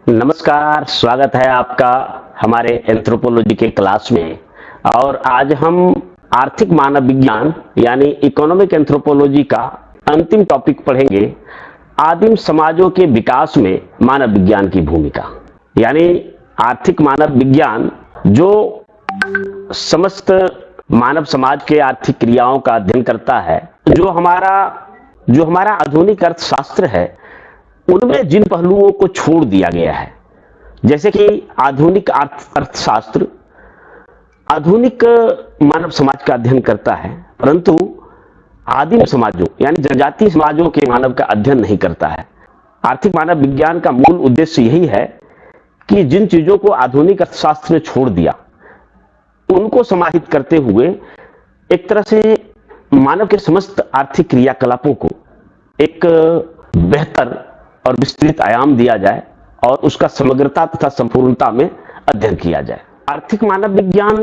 नमस्कार, स्वागत है आपका हमारे एंथ्रोपोलॉजी के क्लास में। और आज हम आर्थिक मानव विज्ञान यानी इकोनॉमिक एंथ्रोपोलॉजी का अंतिम टॉपिक पढ़ेंगे, आदिम समाजों के विकास में मानव विज्ञान की भूमिका। यानी आर्थिक मानव विज्ञान जो समस्त मानव समाज के आर्थिक क्रियाओं का अध्ययन करता है, जो हमारा आधुनिक अर्थशास्त्र है उनमें जिन पहलुओं को छोड़ दिया गया है, जैसे कि आधुनिक अर्थशास्त्र आधुनिक मानव समाज का अध्ययन करता है, परंतु आदिम समाजों यानी जनजातीय समाजों के मानव का अध्ययन नहीं करता है। आर्थिक मानव विज्ञान का मूल उद्देश्य यही है कि जिन चीजों को आधुनिक अर्थशास्त्र ने छोड़ दिया उनको समाहित करते हुए एक तरह से मानव के समस्त आर्थिक क्रियाकलापों को एक बेहतर और विस्तृत आयाम दिया जाए और उसका समग्रता तथा संपूर्णता में अध्ययन किया जाए। आर्थिक मानव विज्ञान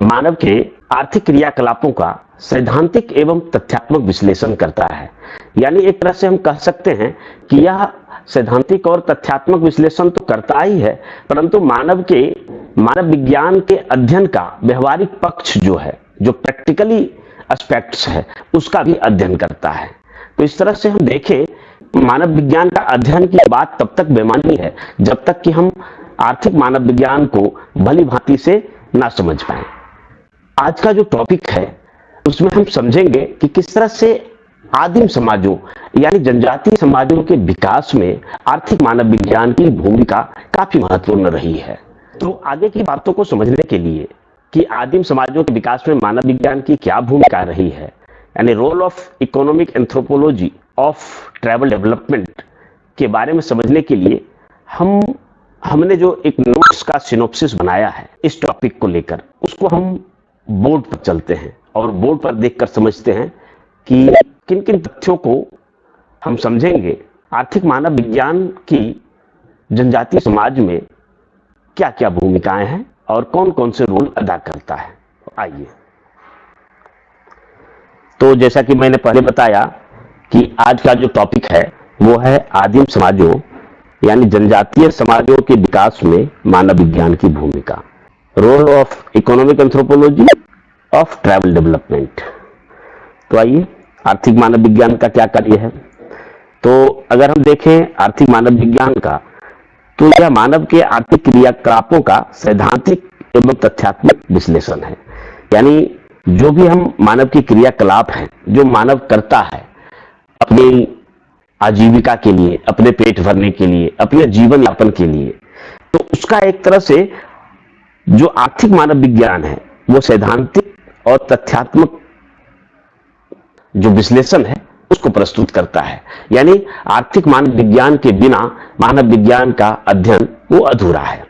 मानव के आर्थिक क्रियाकलापों का सैद्धांतिक एवं तथ्यात्मक विश्लेषण करता है। यानी एक तरह से हम कह सकते हैं कि यह सैद्धांतिक और तथ्यात्मक विश्लेषण तो करता ही है, परंतु मानव विज्ञान के अध्ययन का व्यवहारिक पक्ष जो है, जो प्रैक्टिकली एस्पेक्ट्स है, उसका भी अध्ययन करता है। तो इस तरह से हम देखें, मानव विज्ञान का अध्ययन की बात तब तक बेमानी है जब तक कि हम आर्थिक मानव विज्ञान को भली भांति से ना समझ पाए। आज का जो टॉपिक है उसमें हम समझेंगे कि किस तरह से आदिम समाजों यानी जनजातीय समाजों के विकास में आर्थिक मानव विज्ञान की भूमिका काफी महत्वपूर्ण रही है। तो आगे की बातों को समझने के लिए कि आदिम समाजों के विकास में मानव विज्ञान की क्या भूमिका रही है, यानी role of economic anthropology of tribal development के बारे में समझने के लिए हमने जो एक नोट्स का सिनॉप्सिस बनाया है इस टॉपिक को लेकर, उसको हम बोर्ड पर चलते हैं और बोर्ड पर देखकर समझते हैं कि किन किन तथ्यों को हम समझेंगे आर्थिक मानव विज्ञान की जनजातीय समाज में क्या क्या भूमिकाएं हैं और कौन कौन से रोल अदा करता है। आइए, तो जैसा कि मैंने पहले बताया कि आज का जो टॉपिक है वो है आदिम समाजों यानी जनजातीय समाजों के विकास में मानव विज्ञान की भूमिका, role of economic anthropology of tribal development. तो आइए, आर्थिक मानव विज्ञान का क्या कार्य है। तो अगर हम देखें आर्थिक मानव विज्ञान का, तो यह मानव के आर्थिक क्रियाकलापों का सैद्धांतिक एवं तथ्यात्मक विश्लेषण है। यानी जो भी हम मानव की क्रियाकलाप हैं, जो मानव करता है अपनी आजीविका के लिए, अपने पेट भरने के लिए, अपने जीवन यापन के लिए, तो उसका एक तरह से जो आर्थिक मानव विज्ञान है वो सैद्धांतिक और तथ्यात्मक जो विश्लेषण है उसको प्रस्तुत करता है। यानी आर्थिक मानव विज्ञान के बिना मानव विज्ञान का अध्ययन वो अधूरा है।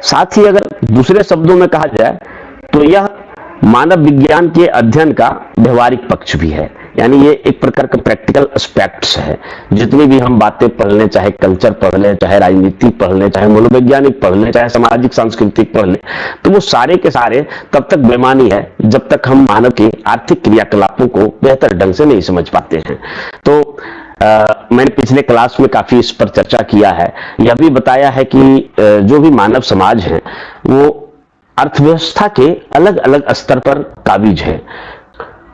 साथ ही अगर दूसरे शब्दों में कहा जाए तो यह मानव विज्ञान के अध्ययन का व्यवहारिक पक्ष भी है। यानी ये एक प्रकार का प्रैक्टिकल एस्पेक्ट्स है। जितनी भी हम बातें पढ़ लें, चाहे कल्चर पढ़ लें, चाहे राजनीति पढ़ लें, चाहे मनोवैज्ञानिक पढ़ लें, चाहे सामाजिक सांस्कृतिक पढ़ लें, तो वो सारे के सारे तब तक बेमानी है जब तक हम मानव के आर्थिक क्रियाकलापों को बेहतर ढंग से नहीं समझ पाते हैं। तो मैंने पिछले क्लास में काफी इस पर चर्चा किया है। यह भी बताया है कि जो भी मानव समाज है वो अर्थव्यवस्था के अलग अलग स्तर पर काबिज है।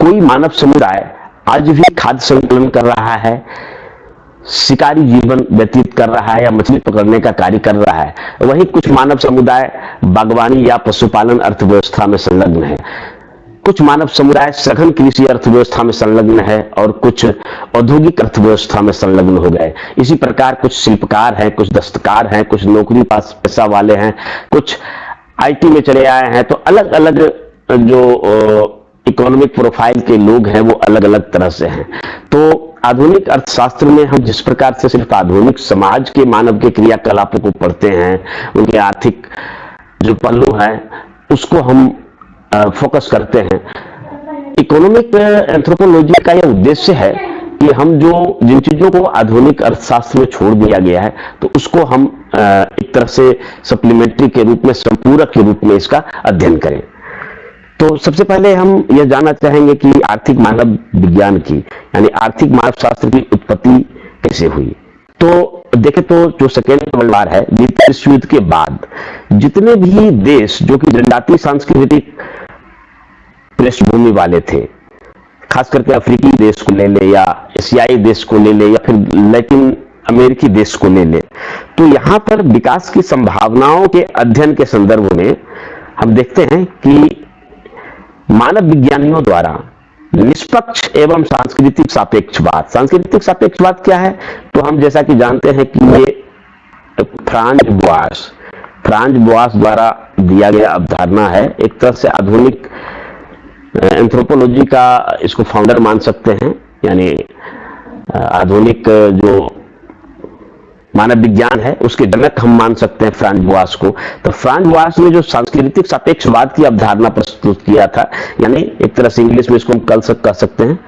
कोई मानव समुदाय आज भी खाद्य संकलन कर रहा है, शिकारी जीवन व्यतीत कर रहा है या मछली पकड़ने का कार्य कर रहा है। वहीं कुछ मानव समुदाय बागवानी या पशुपालन अर्थव्यवस्था में संलग्न है। कुछ मानव समुदाय सघन कृषि अर्थव्यवस्था में संलग्न है और कुछ औद्योगिक अर्थव्यवस्था में संलग्न हो गए। इसी प्रकार कुछ शिल्पकार हैं, कुछ दस्तकार हैं, कुछ नौकरी पास पेशा वाले हैं, कुछ आईटी में चले आए हैं। तो अलग अलग जो इकोनॉमिक प्रोफाइल के लोग हैं वो अलग अलग तरह से हैं। तो आधुनिक अर्थशास्त्र में हम जिस प्रकार से सिर्फ आधुनिक समाज के मानव के क्रियाकलापों को पढ़ते हैं, उनके आर्थिक जो पहलू हैं उसको हम फोकस करते हैं, इकोनॉमिक एंथ्रोपोलॉजी का यह उद्देश्य है कि हम जिन चीजों को आधुनिक अर्थशास्त्र में छोड़ दिया गया है तो उसको हम एक तरह से सप्लीमेंट्री के रूप में, संपूरक के रूप में इसका अध्ययन करें। तो सबसे पहले हम यह जानना चाहेंगे कि आर्थिक मानव विज्ञान की यानी आर्थिक मानव शास्त्र की उत्पत्ति कैसे हुई। तो देखें तो जो सेकेंड वर्ल्ड वार है, द्वितीय विश्व युद्ध के बाद जितने भी देश जो कि जनजातीय सांस्कृतिक पृष्ठभूमि वाले थे, खास करके अफ्रीकी देश को ले ले या एशियाई देश को ले ले या फिर लैटिन अमेरिकी देश को ले ले, तो यहां पर विकास की संभावनाओं के अध्ययन के संदर्भ में हम देखते हैं कि मानव विज्ञानियों द्वारा निष्पक्ष एवं सांस्कृतिक सापेक्षवाद क्या है? तो हम जैसा कि जानते हैं कि ये फ्रांज बुआस द्वारा दिया गया अवधारणा है। एक तरह से आधुनिक एंथ्रोपोलॉजी का इसको फाउंडर मान सकते हैं, यानी आधुनिक जो मानव विज्ञान है उसके जनक हम मान सकते हैं फ्रांज बुआस को। तो फ्रांज बुआस ने जो सांस्कृतिक सापेक्षवाद की अवधारणा प्रस्तुत किया था, यानी एक तरह से इंग्लिश में इसको हम कह सकते हैं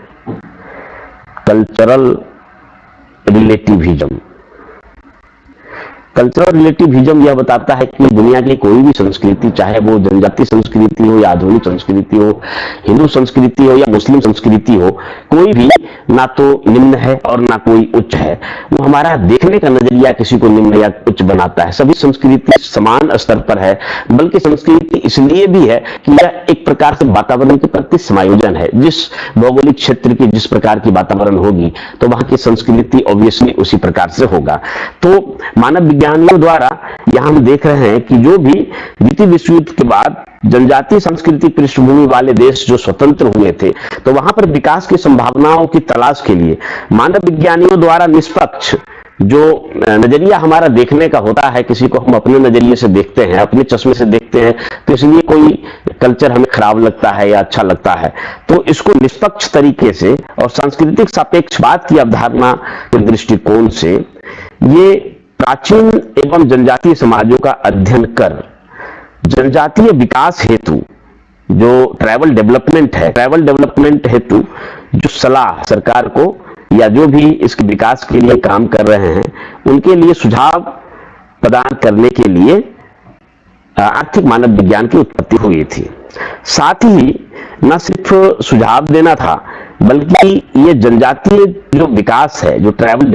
कल्चरल रिलेटिविज्म। कल्चरल रिलेटिविज्म यह बताता है कि दुनिया की कोई भी संस्कृति, चाहे वो जनजातीय संस्कृति हो या आधुनिक संस्कृति हो, हिंदू संस्कृति हो या मुस्लिम संस्कृति हो, कोई भी ना तो निम्न है और ना कोई उच्च है। वो हमारा देखने का नजरिया किसी को निम्न या उच्च बनाता है। सभी संस्कृति समान स्तर पर है, बल्कि संस्कृति इसलिए भी है कि यह एक प्रकार से वातावरण के प्रति समायोजन है। जिस भौगोलिक क्षेत्र की जिस प्रकार की वातावरण होगी तो वहां की संस्कृति ऑब्वियसली उसी प्रकार से होगा। तो मानव विज्ञानियों द्वारा यहां हम देख रहे हैं कि जो भी द्वितीय विश्व युद्ध के बाद जनजातीय सांस्कृतिक पृष्ठभूमि वाले देश जो स्वतंत्र हुए थे, तो वहां पर विकास की संभावनाओं की तलाश के लिए मानव विज्ञानियों द्वारा निष्पक्ष जो नजरिया हमारा देखने का होता है, किसी को हम अपने नजरिए से देखते हैं, अपने चश्मे से देखते हैं, तो इसलिए कोई कल्चर हमें खराब लगता है या अच्छा लगता है, तो इसको निष्पक्ष तरीके से और सांस्कृतिक सापेक्षवाद की अवधारणा के दृष्टिकोण से ये प्राचीन एवं जनजातीय समाजों का अध्ययन कर जनजातीय विकास हेतु जो ट्राइबल डेवलपमेंट हेतु जो सलाह सरकार को या जो भी इसके विकास के लिए काम कर रहे हैं उनके लिए सुझाव प्रदान करने के लिए आर्थिक मानव विज्ञान की उत्पत्ति हुई थी। साथ ही न सिर्फ सुझाव देना था, बल्कि ये जनजातीय जो विकास है, जो ट्राइबल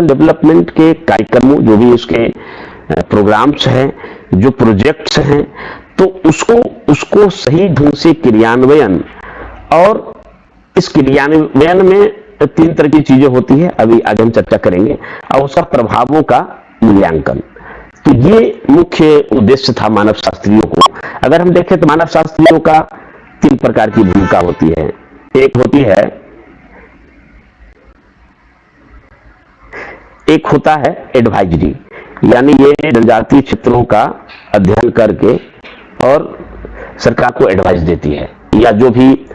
डेवलपमेंट के कार्यक्रमों, जो भी उसके प्रोग्राम्स हैं, जो प्रोजेक्ट्स हैं, तो उसको सही ढंग से क्रियान्वयन, और इस क्रियान्वयन में 3 तरह की चीजें होती है, अभी आगे हम चर्चा करेंगे, और उसका प्रभावों का मूल्यांकन। तो ये मुख्य उद्देश्य था मानव शास्त्रियों को। अगर हम देखें तो मानव शास्त्रियों का 3 प्रकार की भूमिका होती है। एक होता है एडवाइजरी, यानी ये जनजातीय क्षेत्रों का अध्ययन करके और सरकार को एडवाइस देती है, या जो भी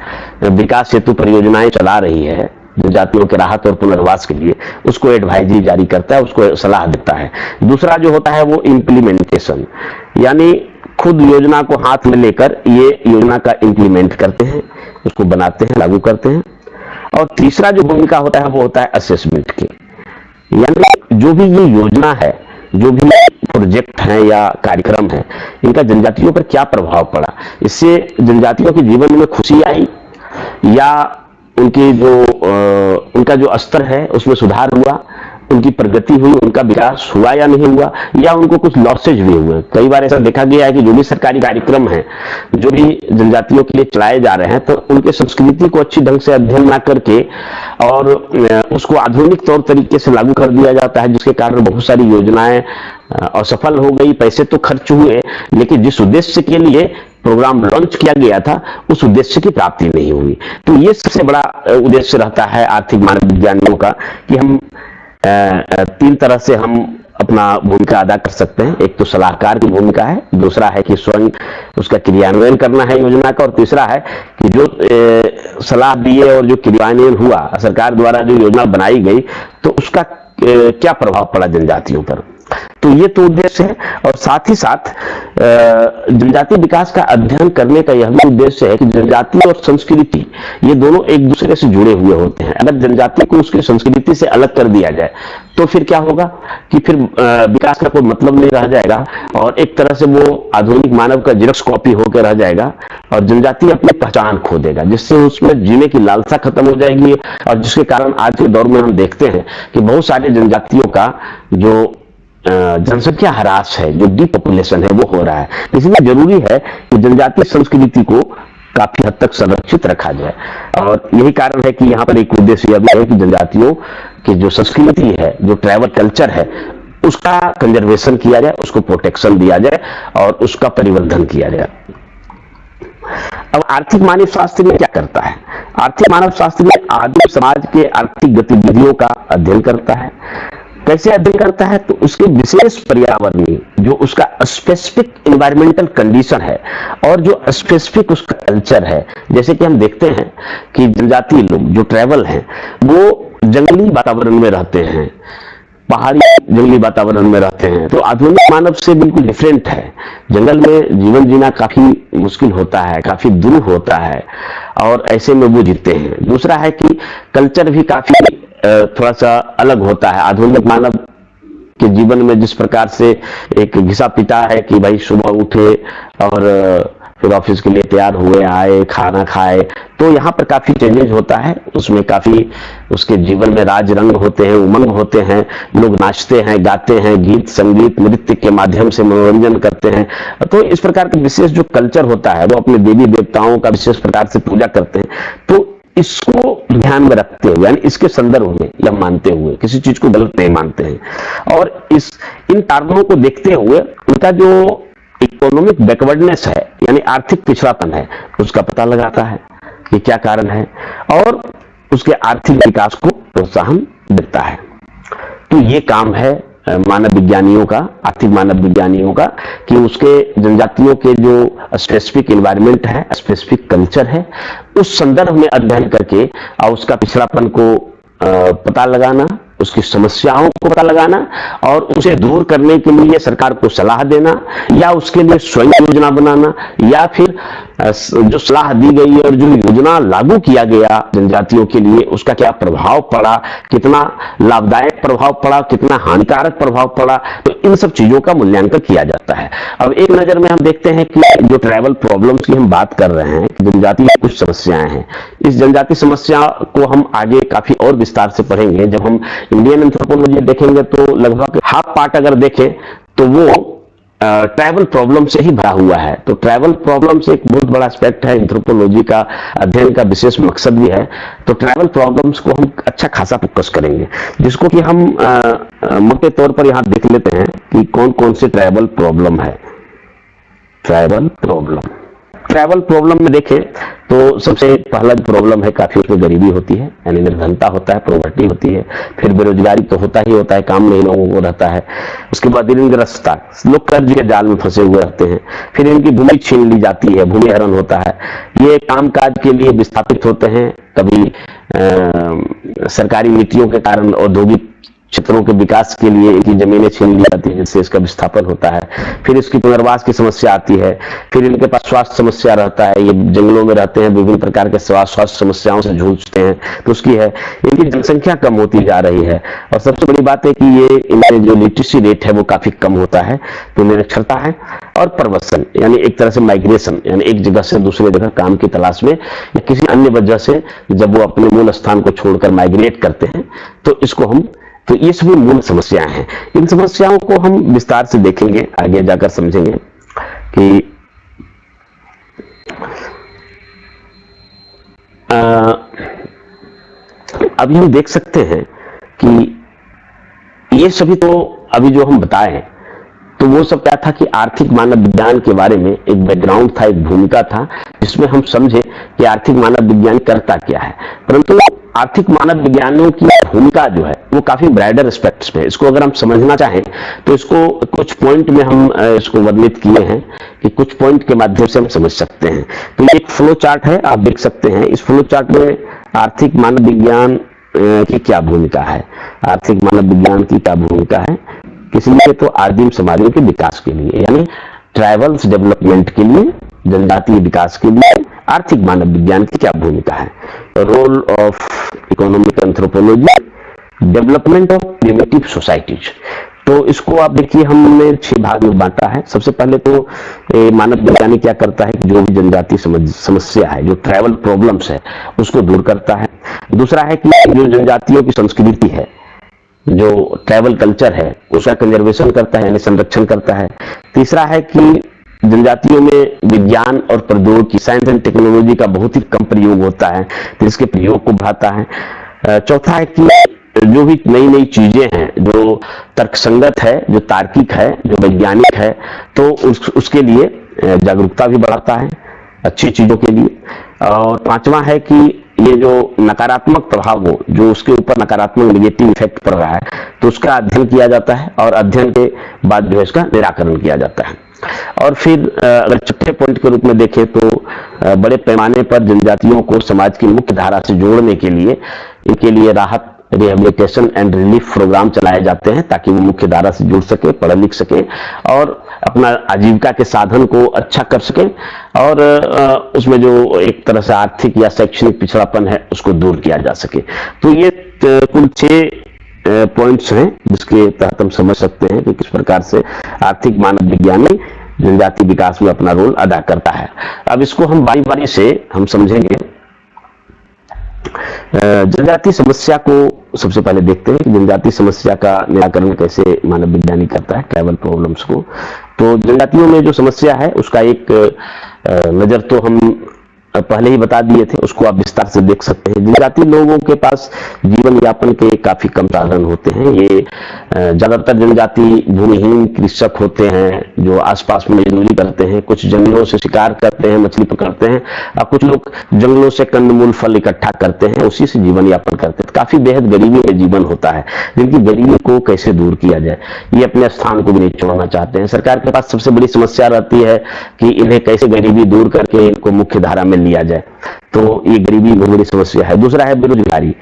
विकास हेतु परियोजनाएं चला रही है जनजातियों के राहत और पुनर्वास के लिए, उसको एडवाइजरी जारी करता है, उसको सलाह देता है। दूसरा जो होता है वो इम्प्लीमेंटेशन, यानी खुद योजना को हाथ में लेकर ये योजना का इम्प्लीमेंट करते हैं, उसको बनाते हैं, लागू करते हैं। और तीसरा जो भूमिका होता है वो होता है असेसमेंट की, यानी जो भी ये योजना है, जो भी प्रोजेक्ट है या कार्यक्रम है, इनका जनजातियों पर क्या प्रभाव पड़ा, इससे जनजातियों के जीवन में खुशी आई या उनका जो स्तर है उसमें सुधार हुआ, उनकी प्रगति हुई, उनका विकास हुआ या नहीं हुआ, या उनको कुछ लॉसेज भी हुए। कई बार ऐसा देखा गया है कि जो भी सरकारी कार्यक्रम है, जो भी जनजातियों के लिए चलाए जा रहे हैं, तो उनके संस्कृति को अच्छी ढंग से अध्ययन ना करके और उसको आधुनिक तौर तरीके से लागू कर दिया जाता है, जिसके कारण बहुत सारी योजनाएं असफल हो गई, पैसे तो खर्च हुए, लेकिन जिस उद्देश्य के लिए प्रोग्राम लॉन्च किया गया था उस उद्देश्य की प्राप्ति नहीं हुई। तो ये सबसे बड़ा उद्देश्य रहता है आर्थिक मानव विज्ञानियों का कि हम 3 तरह से हम अपना भूमिका अदा कर सकते हैं। एक तो सलाहकार की भूमिका है, दूसरा है कि स्वयं उसका क्रियान्वयन करना है योजना का, और तीसरा है कि जो सलाह दिए और जो क्रियान्वयन हुआ, सरकार द्वारा जो योजना बनाई गई, तो उसका क्या प्रभाव पड़ा जनजातियों पर। तो ये तो उद्देश्य है। और साथ ही साथ जनजातीय विकास का अध्ययन करने का यह भी उद्देश्य है कि जनजाति और संस्कृति ये दोनों एक दूसरे से जुड़े हुए होते हैं। अगर जनजाति को उसकी संस्कृति से अलग कर दिया जाए तो फिर क्या होगा कि फिर विकास का कोई मतलब नहीं रह जाएगा और एक तरह से वो आधुनिक मानव का जेरॉक्स कॉपी होकर रह जाएगा और जनजाति अपनी पहचान खो देगा, जिससे उसमें जीने की लालसा खत्म हो जाएगी। और जिसके कारण आज के दौर में हम देखते हैं कि बहुत सारे जनजातियों का जो जनसंख्या ह्रास है, जो डिपॉपुलेशन है, वो हो रहा है। इसलिए जरूरी है कि जनजातीय संस्कृति को काफी हद तक संरक्षित रखा जाए। और यही कारण है कि यहाँ पर एक उद्देश्य यह भी है कि जनजातियों की जो संस्कृति है, जो ट्राइबल कल्चर है, उसका कंजर्वेशन किया जाए, उसको प्रोटेक्शन दिया जाए और उसका परिवर्धन किया जाए। अब आर्थिक मानव शास्त्र में क्या करता है? आर्थिक मानव शास्त्र में आदिम समाज के आर्थिक गतिविधियों का अध्ययन करता है। कैसे अध्ययन करता है? तो उसके विशेष पर्यावरणीय, जो उसका स्पेसिफिक एनवायरमेंटल कंडीशन है और जो स्पेसिफिक उसका कल्चर है। जैसे कि हम देखते हैं कि जनजातीय लोग जो ट्राइबल हैं वो जंगली वातावरण में रहते हैं, पहाड़ी जंगली वातावरण में रहते हैं, तो आधुनिक मानव से बिल्कुल डिफरेंट है। जंगल में जीवन जीना काफी मुश्किल होता है, काफी दूर होता है और ऐसे में वो जीते हैं। दूसरा है कि कल्चर भी काफी थोड़ा सा अलग होता है। आधुनिक मानव के जीवन में जिस प्रकार से एक घिसा पिटा है कि भाई सुबह उठे और फिर ऑफिस के लिए तैयार हुए, आए, खाना खाए, तो यहाँ पर काफी चेंजेस होता है। उसमें काफी उसके जीवन में राज रंग होते हैं, उमंग होते हैं, लोग नाचते हैं, गाते हैं, गीत संगीत नृत्य के माध्यम से मनोरंजन करते हैं। तो इस प्रकार का विशेष जो कल्चर होता है, वो अपने देवी देवताओं का विशेष प्रकार से पूजा करते हैं। तो इसको ध्यान में रखते हुए, यानी इसके संदर्भ में यह मानते हुए, किसी चीज को गलत नहीं मानते हैं और इन कारणों को देखते हुए उनका जो इकोनॉमिक बैकवर्डनेस है, यानी आर्थिक पिछड़ापन है, उसका पता लगाता है कि क्या कारण है और उसके आर्थिक विकास को प्रोत्साहन देता है। तो ये काम है मानव विज्ञानियों का, आर्थिक मानव विज्ञानियों का, कि उसके जनजातियों के जो स्पेसिफिक एनवायरनमेंट है, स्पेसिफिक कल्चर है, उस संदर्भ में अध्ययन करके और उसका पिछड़ापन को पता लगाना, उसकी समस्याओं को पता लगाना और उसे दूर करने के लिए सरकार को सलाह देना या उसके लिए स्वयं योजना बनाना, या फिर जो सलाह दी गई और जो योजना लागू किया गया जनजातियों के लिए, उसका क्या प्रभाव पड़ा, कितना लाभदायक प्रभाव पड़ा, कितना हानिकारक प्रभाव पड़ा, तो इन सब चीजों का मूल्यांकन किया जाता है। अब एक नजर में हम देखते हैं कि जो ट्राइबल प्रॉब्लम्स की हम बात कर रहे हैं, जनजाति में कुछ समस्याएं हैं। इस जनजाति समस्या को हम आगे काफी और विस्तार से पढ़ेंगे। जब हम इंडियन एंथ्रोपोलॉजी देखेंगे तो लगभग हाफ पार्ट अगर देखें तो वो ट्राइबल प्रॉब्लम से ही भरा हुआ है। तो ट्राइबल प्रॉब्लम से एक बहुत बड़ा एस्पेक्ट है, एंथ्रोपोलॉजी का अध्ययन का विशेष मकसद भी है। तो ट्राइबल प्रॉब्लम्स को हम अच्छा खासा फोकस करेंगे, जिसको कि हम मोटे तौर पर यहां देख लेते हैं कि कौन कौन से ट्राइबल प्रॉब्लम है। ट्राइबल प्रॉब्लम में देखें तो सबसे पहला प्रॉब्लम है, काफी उसमें गरीबी होती है, यानी निर्धनता होता है, पॉवर्टी होती है। फिर बेरोजगारी तो होता ही होता है, काम नहीं लोगों को रहता है। उसके बाद ऋणग्रस्तता, लोग कर्ज के जाल में फंसे हुए रहते हैं। फिर इनकी भूमि छीन ली जाती है, भूमिहरण होता है। ये कामकाज के लिए विस्थापित होते हैं, कभी सरकारी नीतियों के कारण औद्योगिक क्षेत्रों के विकास के लिए इनकी जमीनें छीन ली जाती है, जिससे इसका विस्थापन होता है। फिर इसकी पुनर्वास की समस्या आती है। फिर इनके पास स्वास्थ्य समस्या रहता है, ये जंगलों में रहते हैं, विभिन्न प्रकार के स्वास्थ्य समस्याओं से जूझते हैं, तो उसकी है। इनकी जनसंख्या कम होती जा रही है और सबसे बड़ी बात है कि ये इनमें जो लिटरेसी रेट है वो काफी कम होता है। तो निरक्षरता है और प्रवसन, यानी एक तरह से माइग्रेशन, यानी एक जगह से दूसरी जगह काम की तलाश में या किसी अन्य वजह से जब वो अपने मूल स्थान को छोड़कर माइग्रेट करते हैं, तो इसको हम, तो ये सभी मूल समस्याएं हैं। इन समस्याओं को हम विस्तार से देखेंगे, आगे जाकर समझेंगे कि अभी हम देख सकते हैं कि ये सभी तो अभी जो हम बताए, तो वो सब क्या था कि आर्थिक मानव विज्ञान के बारे में एक बैकग्राउंड था, एक भूमिका था, जिसमें हम समझे कि आर्थिक मानव विज्ञान करता क्या है। परंतु आर्थिक मानव विज्ञानों की भूमिका जो है वो काफी ब्राइडर एस्पेक्ट्स में, इसको अगर हम समझना चाहें तो इसको कुछ पॉइंट में हम इसको वर्णित किए हैं कि कुछ पॉइंट के माध्यम से हम समझ सकते हैं। तो ये एक फ्लो चार्ट है, आप देख सकते हैं। इस फ्लो चार्ट में आर्थिक मानव विज्ञान की क्या भूमिका है, आर्थिक मानव विज्ञान की क्या भूमिका है, किस लिए? तो आदिम समाजों के विकास के लिए, यानी ट्राइबल्स डेवलपमेंट के लिए, जनजातीय विकास के लिए आर्थिक मानव विज्ञान की क्या भूमिका है। Role of economic anthropology, development of primitive societies. तो इसको आप देखिए हमने 6 भाग में बांटा है। सबसे पहले तो मानव विज्ञानी क्या करता है कि जो भी जनजातीय समस्या है, जो ट्राइबल प्रॉब्लम्स है, उसको दूर करता है। दूसरा है कि जो जनजातियों की संस्कृति है, जो ट्राइबल कल्चर है, उसका कंजर्वेशन करता है, यानी संरक्षण करता है। तीसरा है कि जनजातियों में विज्ञान और प्रौद्योगिकी, साइंस एंड टेक्नोलॉजी का बहुत ही कम प्रयोग होता है, तो इसके प्रयोग को बढ़ाता है। चौथा है कि जो भी नई नई चीजें हैं, जो तर्कसंगत है, जो तार्किक है, जो वैज्ञानिक है, तो उसके लिए जागरूकता भी बढ़ाता है अच्छी चीजों के लिए। और पांचवा है कि ये जो नकारात्मक प्रभाव हो, जो उसके ऊपर नकारात्मक नेगेटिव इफेक्ट पड़ रहा है, तो उसका अध्ययन किया जाता है और अध्ययन के बाद जो है इसका निराकरण किया जाता है। और फिर अगर छठे पॉइंट के रूप में देखें तो बड़े पैमाने पर जनजातियों को समाज की मुख्य धारा से जोड़ने के लिए इनके लिए राहत, रिहेबिलिटेशन एंड रिलीफ प्रोग्राम चलाए जाते हैं, ताकि वो मुख्य धारा से जुड़ सके, पढ़ लिख सके और अपना आजीविका के साधन को अच्छा कर सके, और उसमें जो एक तरह से आर्थिक या शैक्षणिक पिछड़ापन है उसको दूर किया जा सके। तो ये कुल 6 पॉइंट्स हैं जिसके तहत हम समझ सकते हैं कि किस प्रकार से आर्थिक मानव विज्ञानी जनजातीय विकास में अपना रोल अदा करता है। अब इसको हम बारी बारी से हम समझेंगे। जनजातीय समस्या को सबसे पहले देखते हैं कि जनजातीय समस्या का निराकरण कैसे मानव विज्ञानी करता है, ट्राइबल प्रॉब्लम्स को। तो जनजातियों में जो समस्या है उसका एक नजर तो हम पहले ही बता दिए थे, उसको आप विस्तार से देख सकते हैं। जनजातीय लोगों के पास जीवन यापन के काफी कम साधन होते हैं। ये ज्यादातर जनजाति भूमिहीन कृषक होते हैं जो आसपास में मजदूरी करते हैं, कुछ जंगलों से शिकार करते हैं, मछली पकड़ते हैं, और कुछ लोग जंगलों से कंदमूल फल इकट्ठा करते हैं, उसी से जीवन यापन करते हैं। काफी बेहद गरीबी में जीवन होता है, जिनकी गरीबी को कैसे दूर किया जाए, ये अपने स्थान को भी नहीं छोड़ना चाहते हैं। सरकार के पास सबसे बड़ी समस्या रहती है कि इन्हें कैसे गरीबी दूर करके इनको मुख्य धारा में लिया जाए, तो ये गरीबी बहुत बड़ी समस्या है। दूसरा है बेरोजगारी।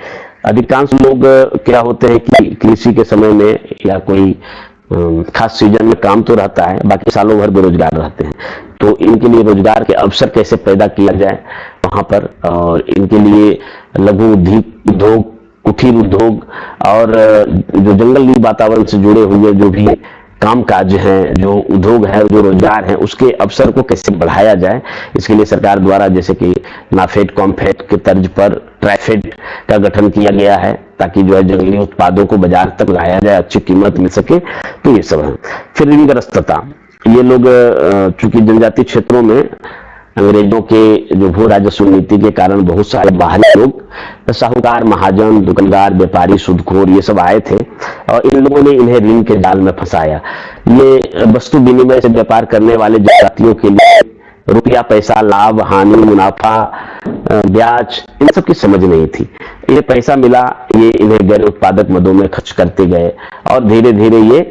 अधिकांश लोग क्या होते हैं कि कृषि के समय में या कोई खास सीजन में काम तो रहता है, बाकी सालों भर बेरोजगार रहते हैं। तो इनके लिए रोजगार के अवसर कैसे पैदा किया जाए वहां पर, और इनके लिए लघु उद्योग, कुटीर उद्योग और जो जंगली वातावरण से जुड़े हुए जो भी काम काज हैं, जो उद्योग है, जो रोजगार है, उसके अवसर को कैसे बढ़ाया जाए, इसके लिए सरकार द्वारा जैसे कि नाफेड कॉम्फेड के तर्ज पर ट्राइफेड का गठन किया गया है, ताकि जो है जंगली उत्पादों को बाजार तक लाया जाए, अच्छी कीमत मिल सके। तो ये सब है। फिर ऋणग्रस्तता। ये लोग चूंकि जनजातीय क्षेत्रों में अंग्रेजों के जो भू राजस्व नीति के कारण बहुत सारे बाहरी लोग, साहूकार, महाजन, दुकानदार, व्यापारी, सूदखोर, ये सब आए थे और इन लोगों ने इन्हें ऋण के जाल में फंसाया। ये वस्तु विनिमय से व्यापार करने वाले जनजातियों के लिए रुपया, पैसा, लाभ, हानि, मुनाफा, ब्याज, इन सब की समझ नहीं थी। ये पैसा मिला, ये इन्हें गैर उत्पादक मदों में खर्च करते गए और धीरे धीरे ये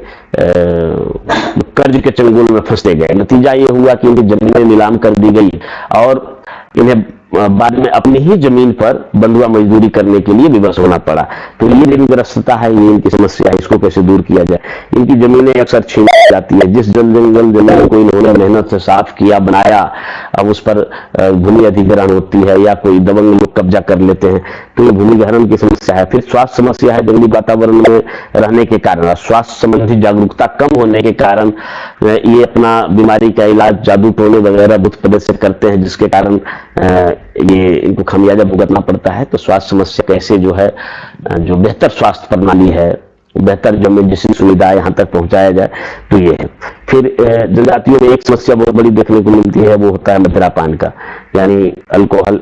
कर्ज के चंगुल में फंसते गए। नतीजा ये हुआ कि इनकी जमीनें नीलाम कर दी गई और इन्हें बाद में अपनी ही जमीन पर बंधुआ मजदूरी करने के लिए विवश होना पड़ा। तो ये ऋणग्रस्तता है, ये इनकी समस्या है, इसको कैसे दूर किया जाए। इनकी जमीनें अक्सर छीन जाती है। जिस जंगल को इन्होंने मेहनत से साफ किया, बनाया, अब उस पर भूमि अधिग्रहण होती है या कोई दबंग लोग कब्जा कर लेते हैं, तो ये भूमिग्रहण की समस्या है। फिर स्वास्थ्य समस्या है। जंगली वातावरण में रहने के कारण, स्वास्थ्य संबंधी जागरूकता कम होने के कारण ये अपना बीमारी का इलाज जादू टोने वगैरह बुत पदे से करते हैं, जिसके कारण ये इनको खमियाजा भुगतना पड़ता है। तो स्वास्थ्य समस्या कैसे जो है, जो बेहतर स्वास्थ्य प्रणाली है, बेहतर जो मेडिसिन सुविधा यहाँ तक पहुंचाया जाए, तो ये है। फिर जनजातियों में एक समस्या बहुत बड़ी देखने को मिलती है, वो होता है मदिरापान का, यानी अल्कोहल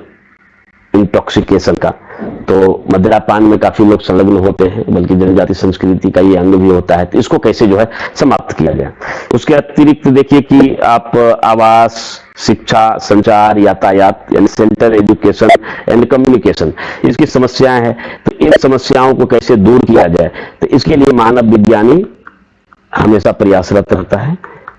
इंटॉक्सिकेशन का। तो मदिरापान में काफी लोग संलग्न होते हैं, बल्कि जनजातीय संस्कृति का ये अंग भी होता है। तो इसको कैसे जो है समाप्त किया जाए। उसके अतिरिक्त देखिए कि आप आवास, शिक्षा, संचार, यातायात, यानी सेंटर, एजुकेशन एंड कम्युनिकेशन, इसकी समस्याएं हैं। तो इन समस्याओं को कैसे दूर किया जाए, तो इसके लिए मानव विज्ञानी हमेशा प्रयासरत रहता है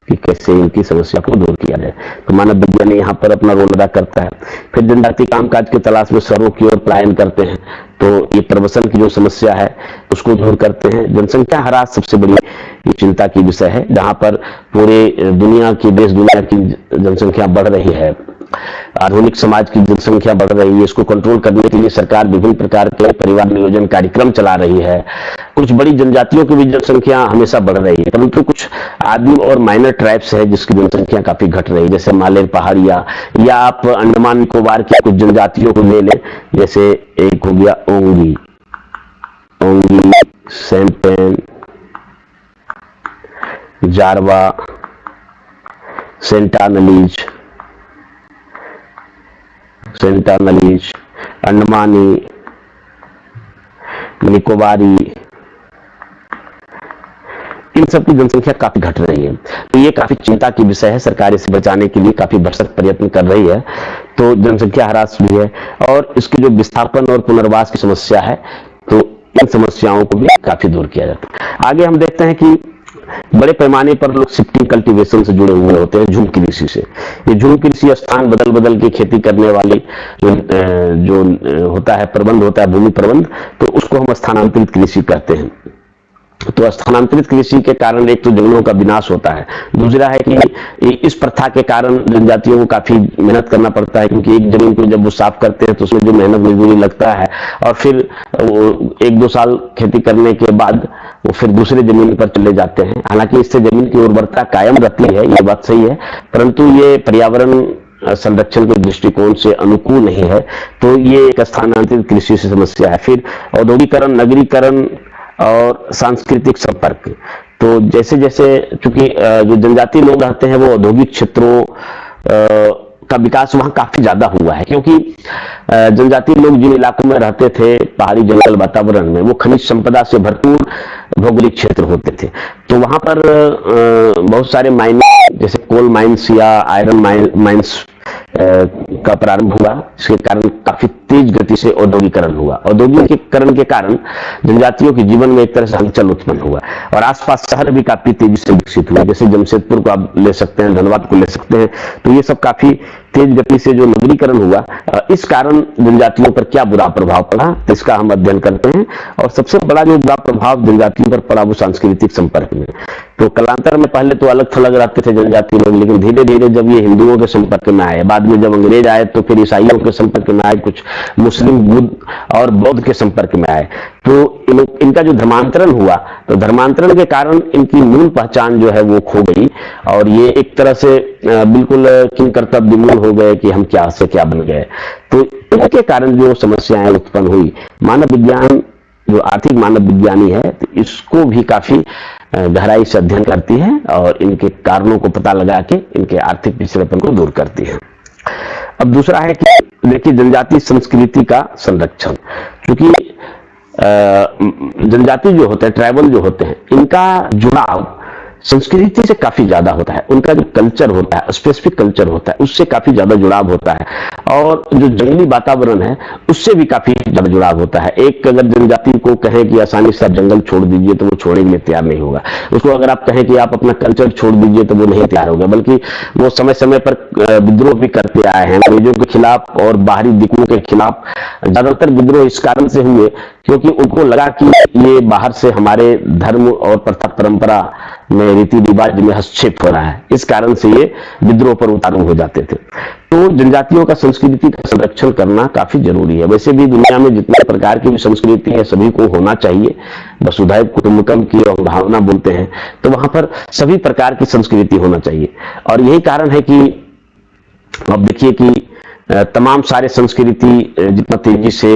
कि कैसे इनकी समस्या को दूर किया जाए। तो मानव विज्ञानी यहाँ पर अपना रोल अदा करता है। फिर जनजाति कामकाज की तलाश में शहरों की ओर पलायन करते हैं। तो ये प्रवसन की जो समस्या है उसको दूर करते हैं। जनसंख्या ह्रास सबसे बड़ी ये चिंता की विषय है, जहां पर पूरे दुनिया की, देश दुनिया की जनसंख्या बढ़ रही है, आधुनिक समाज की जनसंख्या बढ़ रही है। इसको कंट्रोल करने के लिए सरकार विभिन्न प्रकार के परिवार नियोजन कार्यक्रम चला रही है। कुछ बड़ी जनजातियों की भी जनसंख्या हमेशा बढ़ रही है, परंतु कुछ आदिम और माइनर ट्राइब्स है जिसकी जनसंख्या काफी घट रही है, जैसे मालेर पहाड़िया, या आप अंडमान निकोबार की कुछ जनजातियों को ले लें, जैसे एक हो गया ओंगी, सैंपेन, जारवा, सेंटानलीज, अंडमानी, निकोबारी, इन सब की जनसंख्या काफी घट रही है। तो ये काफी चिंता की विषय है। सरकार इसे बचाने के लिए काफी भरसक प्रयत्न कर रही है। तो जनसंख्या ह्रास भी है, और इसकी जो विस्थापन और पुनर्वास की समस्या है, तो इन समस्याओं को भी काफी दूर किया जाता है। आगे हम देखते हैं कि बड़े पैमाने पर लोग शिफ्टिंग कल्टीवेशन से जुड़े हुए होते हैं, झूम कृषि से। ये झूम कृषि स्थान बदल बदल के खेती करने वाली जो होता है, प्रबंध होता है, भूमि प्रबंध, तो उसको हम स्थानांतरित कृषि कहते हैं। तो स्थानांतरित कृषि के कारण एक तो जंगलों का विनाश होता है, दूसरा है कि इस प्रथा के कारण जनजातियों को काफी मेहनत करना पड़ता है, क्योंकि एक जमीन को जब वो साफ करते हैं तो उसमें जो मेहनत मजदूरी लगता है, और फिर 1-2 साल खेती करने के बाद वो फिर दूसरे जमीन पर चले जाते हैं। हालांकि इससे जमीन की उर्वरता कायम रहती है, ये बात सही है, परंतु ये पर्यावरण संरक्षण के दृष्टिकोण से अनुकूल नहीं है। तो ये एक स्थानांतरित कृषि से समस्या है। फिर औद्योगिकरण, नगरीकरण और सांस्कृतिक संपर्क। तो जैसे जैसे, चूंकि जो जनजातीय लोग रहते हैं वो औद्योगिक क्षेत्रों का विकास वहां काफी ज्यादा हुआ है, क्योंकि जनजातीय लोग जिन इलाकों में रहते थे, पहाड़ी जंगल वातावरण में, वो खनिज संपदा से भरपूर भौगोलिक क्षेत्र होते थे। तो वहां पर बहुत सारे माइनिंग, जैसे कोल माइंस या आयरन माइंस का प्रारंभ हुआ। इसके कारण काफी तेज गति से औद्योगिकरण हुआ। औद्योगिकरण के कारण जनजातियों के जीवन में एक तरह से हलचल उत्पन्न हुआ, और आसपास शहर भी काफी तेजी से विकसित हुए, जैसे जमशेदपुर को आप ले सकते हैं, धनबाद को ले सकते हैं। तो ये सब काफी तेज गति से जो नगरीकरण हुआ, इस कारण जनजातियों पर क्या बुरा प्रभाव पड़ा, तो इसका हम अध्ययन करते हैं। और सबसे बड़ा जो बुरा प्रभाव जनजातियों पर पड़ा वो सांस्कृतिक संपर्क में। तो कालांतर में पहले तो अलग थलग रहते थे जनजातीय लोग, लेकिन धीरे धीरे जब ये हिंदुओं के संपर्क में आए, बाद में जब अंग्रेज आए तो फिर ईसाइयों के संपर्क में आए, कुछ मुस्लिम, बुद्ध और बौद्ध के संपर्क में आए, तो इनका जो धर्मांतरण हुआ, तो धर्मांतरण के कारण इनकी मूल पहचान जो है वो खो गई, और ये एक तरह से बिल्कुल किन कर्तव्य विमूल हो गए कि हम क्या से क्या बन गए। तो इनके कारण जो समस्याएं उत्पन्न हुई, मानव विज्ञान जो आर्थिक मानव विज्ञानी है, तो इसको भी काफी गहराई से अध्ययन करती है, और इनके कारणों को पता लगा के इनके आर्थिक पिछड़ेपन को दूर करती है। अब दूसरा है कि देखिए, जनजातीय संस्कृति का संरक्षण, क्योंकि जनजाति जो होते हैं, ट्राइबल जो होते हैं, इनका जुड़ाव संस्कृति से काफी ज्यादा होता है। उनका जो कल्चर होता है, स्पेसिफिक कल्चर होता है, उससे काफी ज्यादा जुड़ाव होता है, और जो जंगली वातावरण है उससे भी काफी ज्यादा जुड़ाव होता है। एक अगर जनजाति को कहें कि आसानी से आप जंगल छोड़ दीजिए, तो वो छोड़ने के लिए तैयार नहीं होगा। उसको अगर आप कहें कि आप अपना कल्चर छोड़ दीजिए, तो वो नहीं तैयार होगा, बल्कि वो समय समय पर विद्रोह भी करते आए हैं अंग्रेजों के खिलाफ, और बाहरी दिक्कतों के खिलाफ। ज्यादातर विद्रोह इस कारण से हुए क्योंकि उनको लगा कि ये बाहर से हमारे धर्म और प्रथा परंपरा में, रीति रिवाज में हस्तक्षेप हो रहा है। इस कारण से ये विद्रोह पर उतारू हो जाते थे। तो जनजातियों का संस्कृति का संरक्षण करना काफी जरूरी है। वैसे भी दुनिया में जितने प्रकार की भी संस्कृति है, सभी को होना चाहिए। वसुधैव कुटुंबकम की भावना बोलते हैं, तो वहां पर सभी प्रकार की संस्कृति होना चाहिए। और यही कारण है कि अब देखिए कि तमाम सारे संस्कृति जितना तेजी से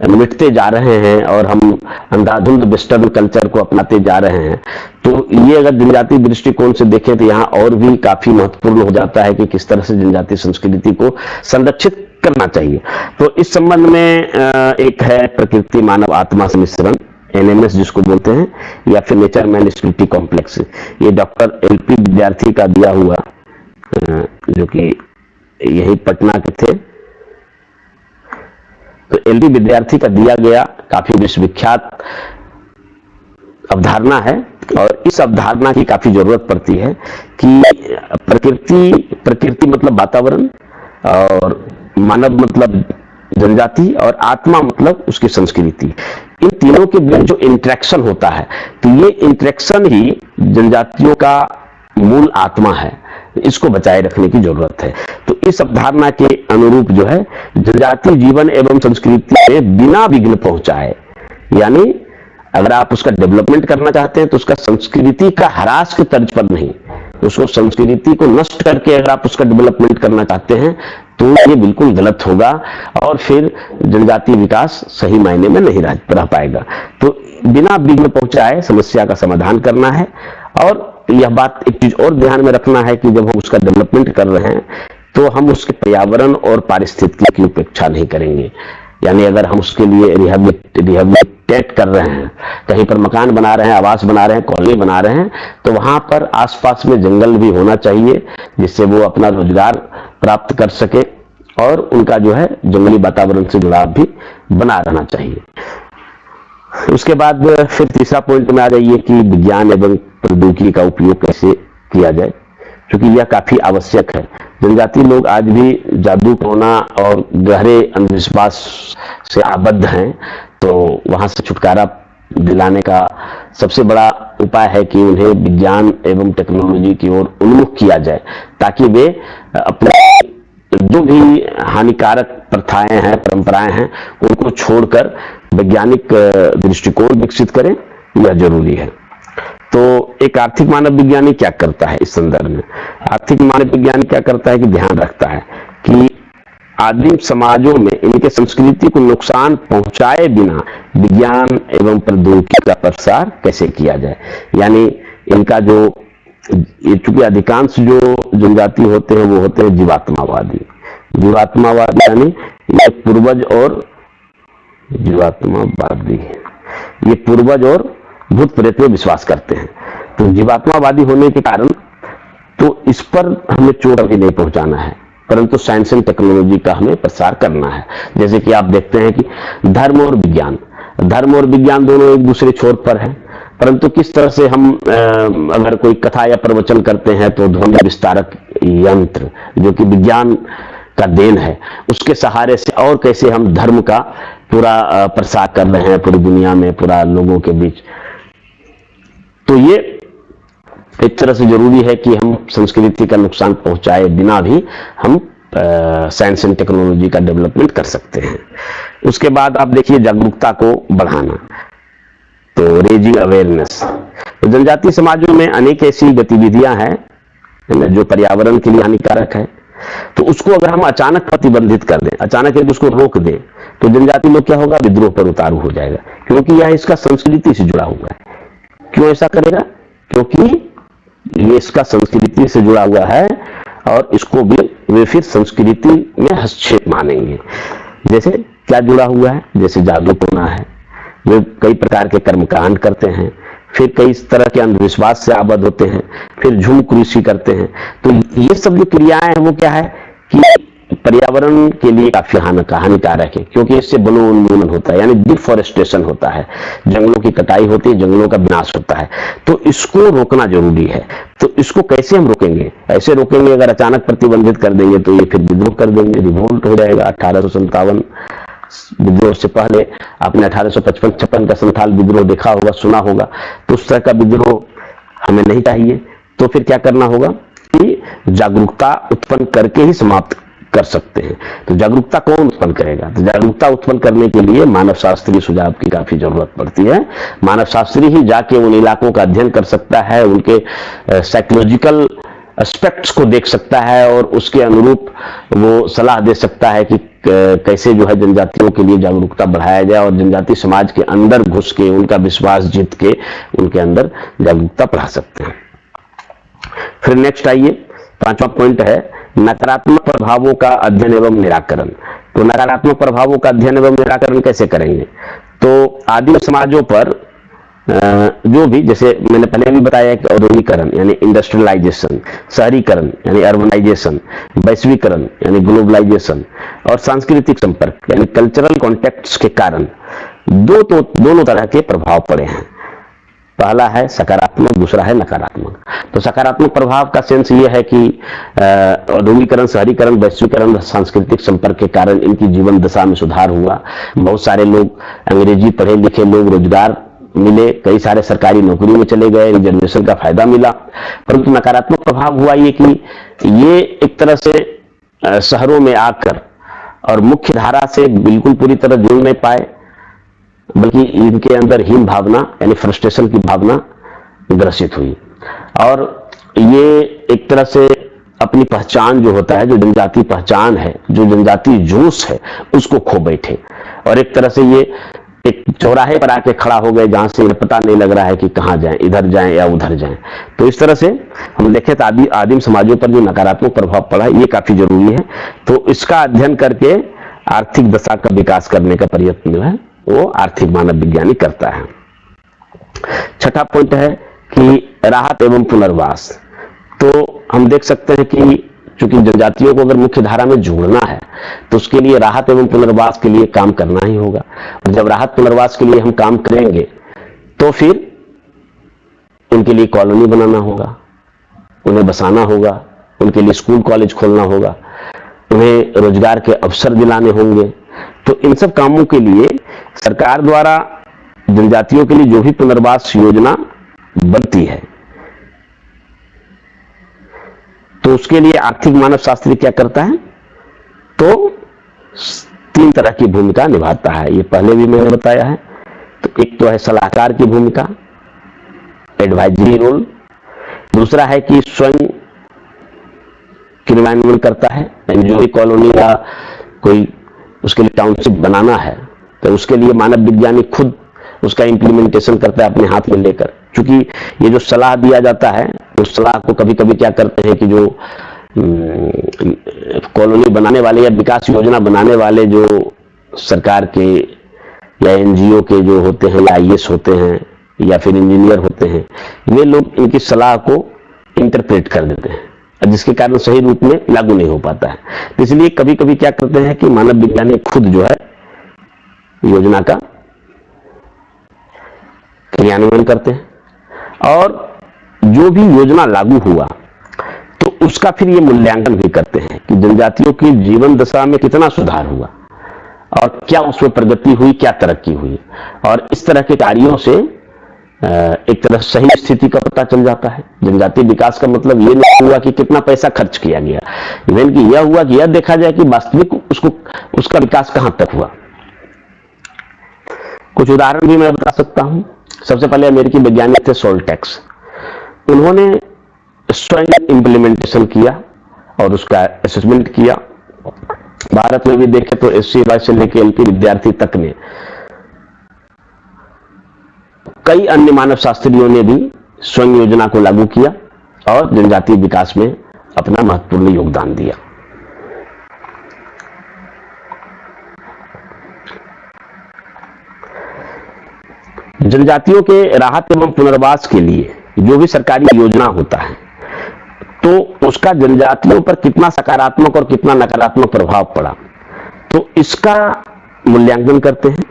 मिटते जा रहे हैं, और हम अंधाधुंध वेस्टर्न कल्चर को अपनाते जा रहे हैं, तो ये अगर जनजातीय दृष्टिकोण से देखें तो यहाँ और भी काफी महत्वपूर्ण हो जाता है कि किस तरह से जनजातीय संस्कृति को संरक्षित करना चाहिए। तो इस संबंध में एक है प्रकृति मानव आत्मा सम्मिश्रण, NMS जिसको बोलते हैं, या फिर नेचर मैन स्पिरिटी कॉम्प्लेक्स। ये डॉक्टर LP विद्यार्थी का दिया हुआ, जो कि यही पटना के थे। तो LP विद्यार्थी का दिया गया काफी विश्वविख्यात अवधारणा है, और इस अवधारणा की काफी जरूरत पड़ती है कि प्रकृति मतलब वातावरण, और मानव मतलब जनजाति और आत्मा मतलब उसकी संस्कृति, इन तीनों के बीच जो इंटरेक्शन होता है, तो ये इंटरेक्शन ही जनजातियों का मूल आत्मा है, इसको बचाए रखने की जरूरत है। तो इस अवधारणा के अनुरूप जो है जनजातीय जीवन एवं संस्कृति में बिना विघ्न पहुंचाए, यानी अगर आप उसका डेवलपमेंट करना चाहते हैं तो उसका संस्कृति का ह्रास के तर्ज पर नहीं, उसको संस्कृति को नष्ट करके अगर आप उसका डेवलपमेंट करना चाहते हैं तो ये बिल्कुल गलत होगा और फिर जनजातीय विकास सही मायने में नहीं रह पाएगा। तो बिना विघ्न पहुंचाए समस्या का समाधान करना है। और यह बात एक चीज और ध्यान में रखना है कि जब हम उसका डेवलपमेंट कर रहे हैं तो हम उसके पर्यावरण और पारिस्थितिकी की उपेक्षा नहीं करेंगे। यानी अगर हम उसके लिए रिहेबिलिटेट कर रहे हैं, कहीं पर मकान बना रहे हैं, आवास बना रहे हैं, कॉलोनी बना रहे हैं, तो वहां पर आसपास में जंगल भी होना चाहिए जिससे वो अपना रोजगार प्राप्त कर सके और उनका जो है जंगली वातावरण से जुड़ाव भी बना रहना चाहिए। उसके बाद फिर तीसरा पॉइंट में आ जाइए कि विज्ञान एवं प्रौद्योगिकी का उपयोग कैसे किया जाए, क्योंकि यह काफी आवश्यक है। जनजातीय लोग आज भी जादू टोना और गहरे अंधविश्वास से आबद्ध हैं, तो वहां से छुटकारा दिलाने का सबसे बड़ा उपाय है कि उन्हें विज्ञान एवं टेक्नोलॉजी की ओर उन्मुख किया जाए, ताकि वे अपने जो भी हानिकारक प्रथाएं हैं, परंपराएं हैं, उनको छोड़कर वैज्ञानिक दृष्टिकोण विकसित करें, यह जरूरी है। तो एक आर्थिक मानव विज्ञानी क्या करता है इस संदर्भ में? आर्थिक मानव विज्ञानी क्या करता है कि ध्यान रखता है कि आदिम समाजों में इनके संस्कृति को नुकसान पहुंचाए बिना विज्ञान एवं प्रौद्योगिकी का प्रसार कैसे किया जाए। यानी इनका जो ये चूंकि अधिकांश जो जनजाति होते हैं वो होते हैं जीवात्मावादी। जीवात्मावादी यानी ये पूर्वज और जीवात्मावादी, ये पूर्वज और भूत प्रेत में विश्वास करते हैं। तो जीवात्मावादी होने के कारण तो इस पर हमें चोट अभी नहीं पहुंचाना है, परंतु साइंस एंड टेक्नोलॉजी का हमें प्रसार करना है। जैसे कि आप देखते हैं कि धर्म और विज्ञान दोनों एक दूसरे छोर पर है, परंतु किस तरह से हम अगर कोई कथा या प्रवचन करते हैं तो ध्वनि विस्तारक यंत्र जो कि विज्ञान का देन है, उसके सहारे से और कैसे हम धर्म का पूरा प्रसार कर रहे हैं पूरी दुनिया में, पूरा लोगों के बीच। तो ये एक तरह से जरूरी है कि हम संस्कृति का नुकसान पहुंचाए बिना भी हम साइंस एंड टेक्नोलॉजी का डेवलपमेंट कर सकते हैं। उसके बाद आप देखिए जागरूकता को बढ़ाना, तो रेजिंग अवेयरनेस। तो जनजातीय समाजों में अनेक ऐसी गतिविधियां हैं जो पर्यावरण के लिए हानिकारक है, तो उसको अगर हम अचानक प्रतिबंधित कर दें, अचानक यदि उसको रोक दें, तो जनजातीय लोग क्या होगा, विद्रोह पर उतारू हो जाएगा, क्योंकि यह इसका संस्कृति से जुड़ा हुआ है। क्यों ऐसा करेगा? क्योंकि ये इसका संस्कृति से जुड़ा हुआ है और इसको भी वे फिर संस्कृति में हस्तक्षेप मानेंगे। जैसे क्या जुड़ा हुआ है? जैसे जादू टोना है, वे कई प्रकार के कर्मकांड करते हैं, फिर कई तरह के अंधविश्वास से आबद्ध होते हैं, फिर झूम कृषि करते हैं। तो ये सब जो क्रियाएं हैं वो क्या है कि पर्यावरण के लिए काफी हानिकारक है, क्योंकि इससे वनोन्मूलन होता है, यानी डिफॉरेस्टेशन होता है, जंगलों की कटाई होती है, जंगलों का विनाश होता है। तो इसको रोकना जरूरी है। तो इसको कैसे हम रोकेंगे? ऐसे रोकेंगे अगर अचानक प्रतिबंधित कर देंगे तो ये फिर विद्रोह कर देंगे, रिवोल्ट हो जाएगा। 1857 विद्रोह से पहले आपने 1855-56 का संथाल विद्रोह देखा होगा, सुना होगा। तो उस तरह का विद्रोह हमें नहीं चाहिए। तो फिर क्या करना होगा कि जागरूकता उत्पन्न करके ही समाप्त कर सकते हैं। तो जागरूकता कौन उत्पन्न करेगा? तो जागरूकता उत्पन्न करने के लिए मानव शास्त्रीय सुझाव की काफी जरूरत पड़ती है। मानव शास्त्री ही जाके उन इलाकों का अध्ययन कर सकता है, उनके साइकोलॉजिकल एस्पेक्ट्स को देख सकता है और उसके अनुरूप वो सलाह दे सकता है कि कैसे जो है जनजातियों के लिए जागरूकता बढ़ाया जाए और जनजातीय समाज के अंदर घुस के उनका विश्वास जीत के उनके अंदर जागरूकता बढ़ा सकते हैं। फिर नेक्स्ट आइए, 5वां पॉइंट है नकारात्मक प्रभावों का अध्ययन एवं निराकरण। तो नकारात्मक प्रभावों का अध्ययन एवं निराकरण कैसे करेंगे? तो आदिम समाजों पर जो भी, जैसे मैंने पहले भी बताया कि औद्योगिकरण यानी इंडस्ट्रियलाइजेशन, शहरीकरण यानी अर्बनाइजेशन, वैश्वीकरण यानी ग्लोबलाइजेशन और सांस्कृतिक संपर्क यानी कल्चरल कॉन्टेक्ट्स के कारण दोनों तरह के प्रभाव पड़े हैं। पहला है सकारात्मक, दूसरा है नकारात्मक। तो सकारात्मक प्रभाव का सेंस ये है कि औद्योगिकरण, शहरीकरण, वैश्वीकरण, सांस्कृतिक संपर्क के कारण इनकी जीवन दशा में सुधार हुआ। बहुत सारे लोग, अंग्रेजी पढ़े लिखे लोग, रोजगार मिले, कई सारे सरकारी नौकरी में चले गए, रिजर्वेशन का फायदा मिला। परंतु नकारात्मक प्रभाव हुआ ये कि ये एक तरह से शहरों में आकर और मुख्य धारा से बिल्कुल पूरी तरह जुड़ नहीं पाए, बल्कि इनके अंदर हीन भावना यानी फ्रस्ट्रेशन की भावना ग्रसित हुई, और ये एक तरह से अपनी पहचान जो होता है, जो जनजातीय पहचान है, जो जनजातीय जोश है, उसको खो बैठे, और एक तरह से ये एक चौराहे पर आके खड़ा हो गए जहां से पता नहीं लग रहा है कि कहां जाएं, इधर जाएं या उधर जाएं। तो इस तरह से हम देखें तो आदिम समाजों पर जो नकारात्मक प्रभाव पड़ा ये काफी जरूरी है। तो इसका अध्ययन करके आर्थिक दशा का विकास करने का प्रयत्न जो है वो आर्थिक मानव विज्ञानी करता है। छठा पॉइंट है कि राहत एवं पुनर्वास। तो हम देख सकते हैं कि चूंकि जनजातियों को अगर मुख्य धारा में जोड़ना है तो उसके लिए राहत एवं पुनर्वास के लिए काम करना ही होगा, और जब राहत पुनर्वास के लिए हम काम करेंगे तो फिर उनके लिए कॉलोनी बनाना होगा, उन्हें बसाना होगा, उनके लिए स्कूल कॉलेज खोलना होगा, उन्हें रोजगार के अवसर दिलाने होंगे। तो इन सब कामों के लिए सरकार द्वारा जनजातियों के लिए जो भी पुनर्वास योजना बनती है तो उसके लिए आर्थिक मानव शास्त्री क्या करता है, तो 3 तरह की भूमिका निभाता है। ये पहले भी मैंने बताया है। तो एक तो है सलाहकार की भूमिका, एडवाइजरी रोल। दूसरा है कि स्वयं क्रियान्वयन करता है, जो भी कॉलोनी या कोई उसके लिए टाउनशिप बनाना है तो उसके लिए मानव विज्ञानी खुद उसका इंप्लीमेंटेशन करता है अपने हाथ में लेकर। क्योंकि ये जो सलाह दिया जाता है उस सलाह को कभी कभी क्या करते हैं कि जो कॉलोनी बनाने वाले या विकास योजना बनाने वाले जो सरकार के या एनजीओ के जो होते हैं या आईएएस होते हैं या फिर इंजीनियर होते हैं, वे लोग इनकी सलाह को इंटरप्रेट कर देते हैं, जिसके कारण सही रूप में लागू नहीं हो पाता है। तो इसलिए कभी कभी क्या करते हैं कि मानव विज्ञानी खुद जो है योजना का क्रियान्वयन करते हैं, और जो भी योजना लागू हुआ तो उसका फिर ये मूल्यांकन भी करते हैं कि जनजातियों की जीवन दशा में कितना सुधार हुआ और क्या उसमें प्रगति हुई, क्या तरक्की हुई। और इस तरह के कार्यों से एक तरह सही स्थिति का पता चल जाता है। जनजातीय विकास का मतलब ये नहीं हुआ कि कितना पैसा खर्च किया गया, इवन कि यह हुआ कि यह देखा जाए कि वास्तविक उसका विकास कहां तक हुआ। कुछ उदाहरण भी मैं बता सकता हूं। सबसे पहले अमेरिकी वैज्ञानिक थे सोल्टेक्स, उन्होंने स्वयं इंप्लीमेंटेशन किया और उसका असेसमेंट किया। भारत में भी देखें तो एससी से लेकर एलपी विद्यार्थी तक ने, कई अन्य मानव शास्त्रियों ने भी स्वयं योजना को लागू किया और जनजातीय विकास में अपना महत्वपूर्ण योगदान दिया। जनजातियों के राहत एवं पुनर्वास के लिए जो भी सरकारी योजना होता है तो उसका जनजातियों पर कितना सकारात्मक और कितना नकारात्मक प्रभाव पड़ा, तो इसका मूल्यांकन करते हैं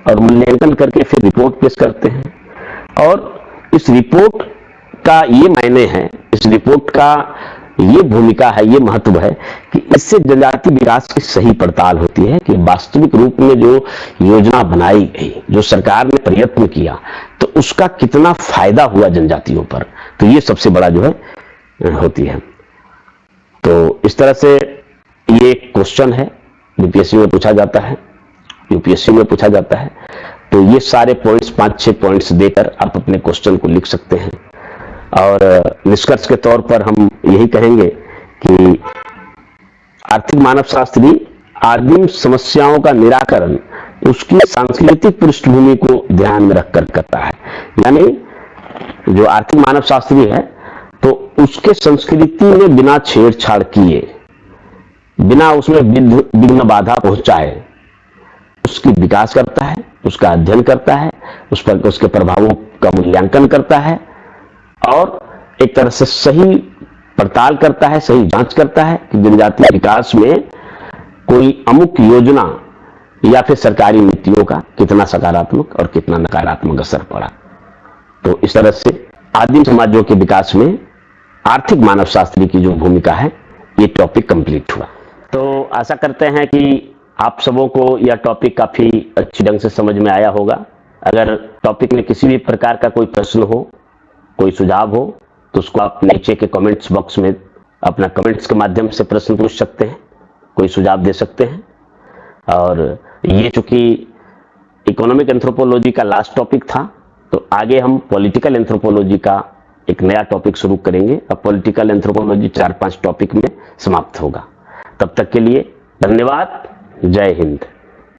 और मूल्यांकन करके फिर रिपोर्ट पेश करते हैं। और इस रिपोर्ट का ये मायने है, इस रिपोर्ट का ये भूमिका है, ये महत्व है कि इससे जनजातीय विकास की सही पड़ताल होती है कि वास्तविक रूप में जो योजना बनाई गई, जो सरकार ने प्रयत्न किया, तो उसका कितना फायदा हुआ जनजातियों पर। तो ये सबसे बड़ा जो है होती है। तो इस तरह से ये एक क्वेश्चन है, यूपीएससी में पूछा जाता है, यूपीएससी में पूछा जाता है। तो ये सारे पॉइंट्स, 5-6 पॉइंट्स देकर आप अपने क्वेश्चन को लिख सकते हैं। और निष्कर्ष के तौर पर हम यही कहेंगे कि आर्थिक मानव शास्त्री आदिम समस्याओं का निराकरण उसकी सांस्कृतिक पृष्ठभूमि को ध्यान में रखकर करता है। यानी जो आर्थिक मानव शास्त्री है तो उसके संस्कृति में बिना छेड़छाड़ किए, बिना उसमें विघ्न बाधा पहुंचाए उसकी विकास करता है, उसका अध्ययन करता है, उस पर उसके प्रभावों का मूल्यांकन करता है और एक तरह से सही पड़ताल करता है, सही जांच करता है कि जनजातीय विकास में कोई अमुक योजना या फिर सरकारी नीतियों का कितना सकारात्मक और कितना नकारात्मक असर पड़ा। तो इस तरह से आदिम समाजों के विकास में आर्थिक मानव शास्त्री की जो भूमिका है, ये टॉपिक कंप्लीट हुआ। तो आशा करते हैं कि आप सबों को यह टॉपिक काफी अच्छी ढंग से समझ में आया होगा। अगर टॉपिक में किसी भी प्रकार का कोई प्रश्न हो, कोई सुझाव हो, तो उसको आप नीचे के कमेंट्स बॉक्स में अपना कमेंट्स के माध्यम से प्रश्न पूछ सकते हैं, कोई सुझाव दे सकते हैं। और ये चूंकि इकोनॉमिक एंथ्रोपोलॉजी का लास्ट टॉपिक था, तो आगे हम पॉलिटिकल एंथ्रोपोलॉजी का एक नया टॉपिक शुरू करेंगे। अब पॉलिटिकल एंथ्रोपोलॉजी 4-5 टॉपिक में समाप्त होगा। तब तक के लिए धन्यवाद। जय हिंद।